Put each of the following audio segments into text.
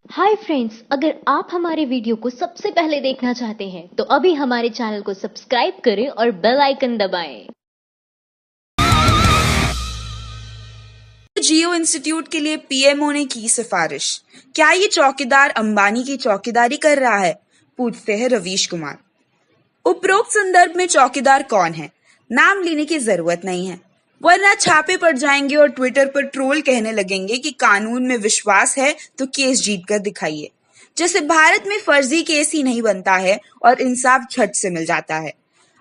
Hi friends, अगर आप हमारे वीडियो को सबसे पहले देखना चाहते हैं तो अभी हमारे चैनल को सब्सक्राइब करें और बेल आइकन दबाएं। जियो इंस्टीट्यूट के लिए पीएमओ ने की सिफारिश। क्या ये चौकीदार अंबानी की चौकीदारी कर रहा है, पूछते हैं रवीश कुमार। उपरोक्त संदर्भ में चौकीदार कौन है, नाम लेने की जरूरत नहीं है, वरना छापे पड़ जाएंगे और ट्विटर पर ट्रोल कहने लगेंगे कि कानून में विश्वास है तो केस जीत कर दिखाइए। जैसे भारत में फर्जी केस ही नहीं बनता है और इंसाफ झट से मिल जाता है।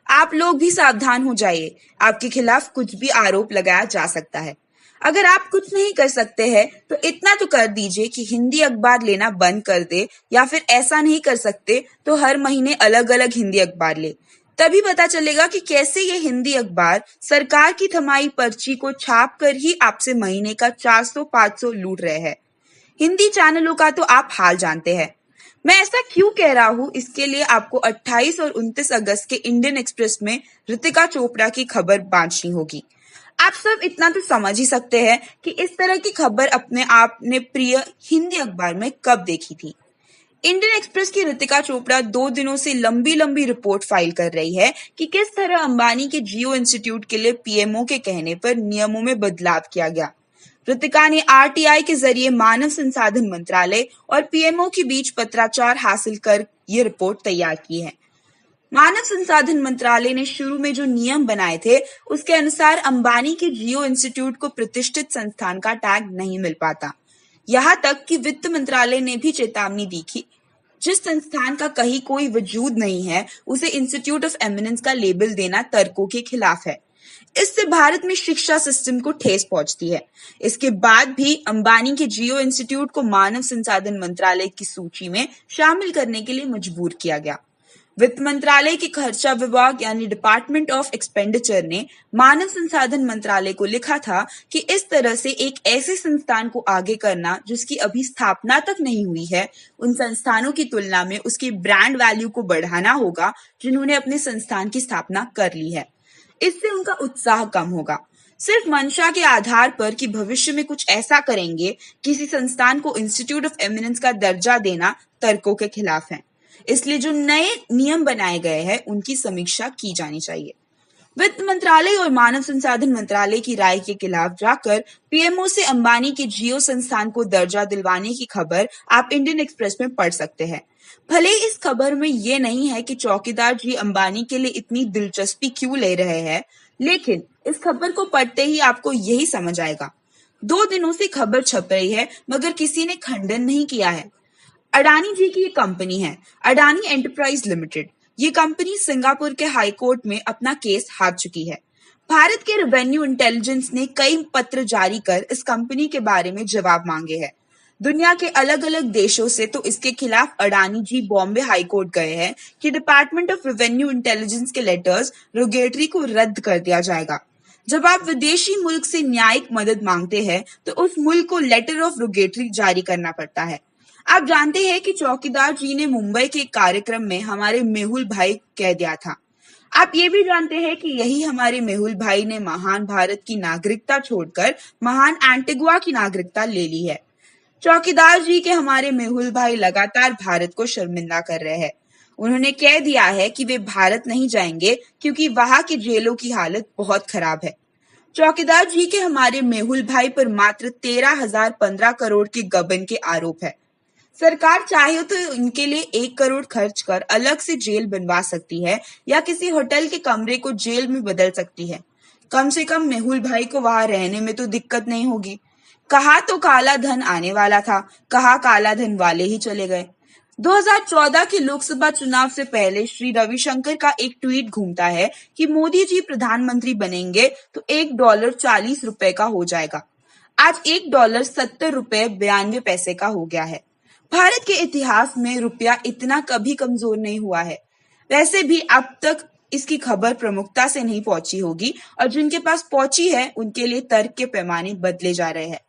आप लोग भी सावधान हो जाइए, आपके खिलाफ कुछ भी आरोप लगाया जा सकता है। अगर आप कुछ नहीं कर सकते हैं तो इतना तो कर दीजिए कि हिंदी अखबार लेना बंद कर दे, या फिर ऐसा नहीं कर सकते तो हर महीने अलग अलग हिंदी अखबार ले। तभी पता चलेगा कि कैसे ये हिंदी अखबार सरकार की थमाई पर्ची को छाप कर ही आपसे महीने का 400-500 लूट रहे हैं। हिंदी चैनलों का तो आप हाल जानते हैं। मैं ऐसा क्यों कह रहा हूँ, इसके लिए आपको 28 और 29 अगस्त के इंडियन एक्सप्रेस में ऋतिका चोपड़ा की खबर बांटनी होगी। आप सब इतना तो समझ ही सकते हैं कि इस तरह की खबर अपने आप ने प्रिय हिंदी अखबार में कब देखी थी। इंडियन एक्सप्रेस की ऋतिका चोपड़ा 2 दिनों से लंबी लंबी रिपोर्ट फाइल कर रही है कि किस तरह अंबानी के जियो इंस्टीट्यूट के लिए पीएमओ के कहने पर नियमों में बदलाव किया गया। ऋतिका ने आरटीआई के जरिए मानव संसाधन मंत्रालय और पीएमओ के बीच पत्राचार हासिल कर ये रिपोर्ट तैयार की है। मानव संसाधन मंत्रालय ने शुरू में जो नियम बनाए थे उसके अनुसार अंबानी के जियो इंस्टीट्यूट को प्रतिष्ठित संस्थान का टैग नहीं मिल पाता। यहाँ तक कि वित्त मंत्रालय ने भी चेतावनी दी कि जिस संस्थान का कहीं कोई वजूद नहीं है उसे इंस्टीट्यूट ऑफ एमिनेंस का लेबल देना तर्कों के खिलाफ है। इससे भारत में शिक्षा सिस्टम को ठेस पहुंचती है। इसके बाद भी अंबानी के जियो इंस्टीट्यूट को मानव संसाधन मंत्रालय की सूची में शामिल करने के लिए मजबूर किया गया। वित्त मंत्रालय के खर्चा विभाग यानी डिपार्टमेंट ऑफ एक्सपेंडिचर ने मानव संसाधन मंत्रालय को लिखा था कि इस तरह से एक ऐसे संस्थान को आगे करना जिसकी अभी स्थापना तक नहीं हुई है, उन संस्थानों की तुलना में उसके ब्रांड वैल्यू को बढ़ाना होगा जिन्होंने अपने संस्थान की स्थापना कर ली है। इससे उनका उत्साह कम होगा। सिर्फ मंशा के आधार पर कि भविष्य में कुछ ऐसा करेंगे, किसी संस्थान को इंस्टीट्यूट ऑफ एमिनेंस का दर्जा देना तर्कों के खिलाफ है। इसलिए जो नए नियम बनाए गए हैं उनकी समीक्षा की जानी चाहिए। वित्त मंत्रालय और मानव संसाधन मंत्रालय की राय के खिलाफ जाकर पीएमओ से अंबानी के जियो संस्थान को दर्जा दिलवाने की खबर आप इंडियन एक्सप्रेस में पढ़ सकते हैं। भले इस खबर में ये नहीं है कि चौकीदार जी अंबानी के लिए इतनी दिलचस्पी क्यों ले रहे हैं, लेकिन इस खबर को पढ़ते ही आपको यही समझ आएगा। 2 दिनों से खबर छप रही है मगर किसी ने खंडन नहीं किया है। अडानी जी की ये कंपनी है, अडानी एंटरप्राइज लिमिटेड। ये कंपनी सिंगापुर के हाई कोर्ट में अपना केस हार चुकी है। भारत के रेवेन्यू इंटेलिजेंस ने कई पत्र जारी कर इस कंपनी के बारे में जवाब मांगे हैं। दुनिया के अलग अलग देशों से तो इसके खिलाफ अडानी जी बॉम्बे हाई कोर्ट गए हैं कि डिपार्टमेंट ऑफ रेवेन्यू इंटेलिजेंस के लेटर्स रोगेटरी को रद्द कर दिया जाएगा। जब आप विदेशी मुल्क से न्यायिक मदद मांगते हैं तो उस मुल्क को लेटर ऑफ रोगेटरी जारी करना पड़ता है। आप जानते हैं कि चौकीदार जी ने मुंबई के एक कार्यक्रम में हमारे मेहुल भाई कह दिया था। आप ये भी जानते हैं कि यही हमारे मेहुल भाई ने महान भारत की नागरिकता छोड़कर महान एंटीगुआ की नागरिकता ले ली है। चौकीदार जी के हमारे मेहुल भाई लगातार भारत को शर्मिंदा कर रहे हैं। उन्होंने कह दिया है कि वे भारत नहीं जाएंगे क्योंकि वहां की जेलों की हालत बहुत खराब है। चौकीदार जी के हमारे मेहुल भाई पर मात्र 13,015 करोड़ के गबन के आरोप है। सरकार चाहे तो इनके लिए 1 करोड़ खर्च कर अलग से जेल बनवा सकती है या किसी होटल के कमरे को जेल में बदल सकती है। कम से कम मेहुल भाई को वहां रहने में तो दिक्कत नहीं होगी। कहा तो काला धन आने वाला था, कहा काला धन वाले ही चले गए। 2014 के लोकसभा चुनाव से पहले श्री रविशंकर का एक ट्वीट घूमता है कि मोदी जी प्रधानमंत्री बनेंगे तो $1 40 रुपए का हो जाएगा। आज $1 70 रुपए 92 पैसे का हो गया है। भारत के इतिहास में रुपया इतना कभी कमजोर नहीं हुआ है। वैसे भी अब तक इसकी खबर प्रमुखता से नहीं पहुंची होगी और जिनके पास पहुंची है उनके लिए तर्क के पैमाने बदले जा रहे हैं।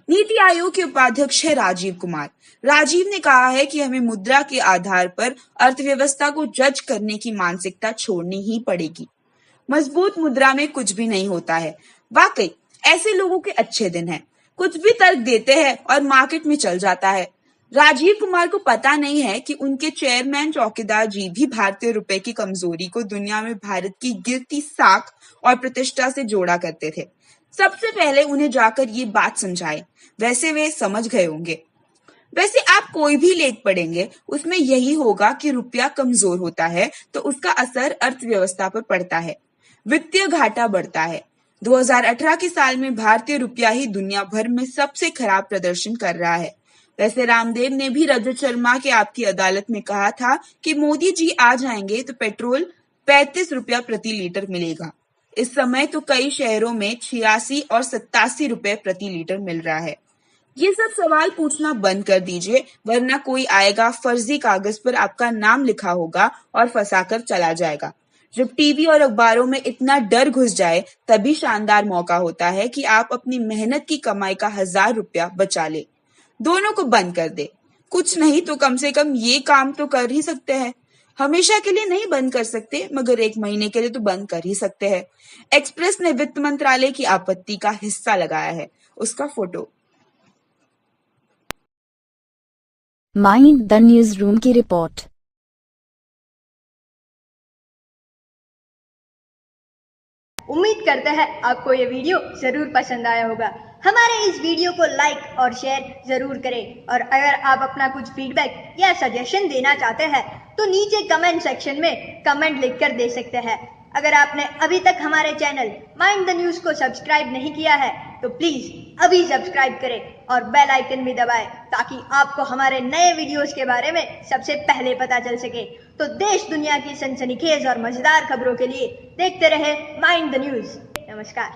नीति आयोग के उपाध्यक्ष है राजीव कुमार। राजीव ने कहा है कि हमें मुद्रा के आधार पर अर्थव्यवस्था को जज करने की मानसिकता छोड़नी ही पड़ेगी। मजबूत मुद्रा में कुछ भी नहीं होता है। वाकई ऐसे लोगों के अच्छे दिन हैं, कुछ भी तर्क देते हैं और मार्केट में चल जाता है। राजीव कुमार को पता नहीं है कि उनके चेयरमैन चौकीदार जी भी भारतीय रुपए की कमजोरी को दुनिया में भारत की गिरती साख और प्रतिष्ठा से जोड़ा करते थे। सबसे पहले उन्हें जाकर ये बात समझाएं। वैसे वे समझ गए होंगे। वैसे आप कोई भी लेख पढ़ेंगे उसमें यही होगा कि रुपया कमजोर होता है तो उसका असर अर्थव्यवस्था पर पड़ता है, वित्तीय घाटा बढ़ता है। 2018 के साल में भारतीय रुपया ही दुनिया भर में सबसे खराब प्रदर्शन कर रहा है। वैसे रामदेव ने भी रजत शर्मा के आपकी अदालत में कहा था कि मोदी जी आ जाएंगे तो पेट्रोल 35 रुपया प्रति लीटर मिलेगा। इस समय तो कई शहरों में 86 और 87 रुपए प्रति लीटर मिल रहा है। ये सब सवाल पूछना बंद कर दीजिए, वरना कोई आएगा, फर्जी कागज पर आपका नाम लिखा होगा और फंसाकर चला जाएगा। जब टीवी और अखबारों में इतना डर घुस जाए तभी शानदार मौका होता है कि आप अपनी मेहनत की कमाई का 1000 रुपया बचा ले। दोनों को बंद कर दे। कुछ नहीं तो कम से कम ये काम तो कर ही सकते हैं। हमेशा के लिए नहीं बंद कर सकते, मगर 1 महीने के लिए तो बंद कर ही सकते हैं। एक्सप्रेस ने वित्त मंत्रालय की आपत्ति का हिस्सा लगाया है, उसका photo. Mind the news room की रिपोर्ट। उम्मीद करते हैं आपको ये वीडियो जरूर पसंद आया होगा। हमारे इस वीडियो को लाइक और शेयर जरूर करें और अगर आप अपना कुछ फीडबैक या सजेशन देना चाहते हैं तो नीचे कमेंट सेक्शन में कमेंट लिखकर दे सकते हैं। अगर आपने अभी तक हमारे चैनल माइंड द न्यूज को सब्सक्राइब नहीं किया है तो प्लीज अभी सब्सक्राइब करें और बेल आइकन भी दबाएं ताकि आपको हमारे नए वीडियोस के बारे में सबसे पहले पता चल सके। तो देश दुनिया की सनसनीखेज और मजेदार खबरों के लिए देखते रहे माइंड द न्यूज। नमस्कार।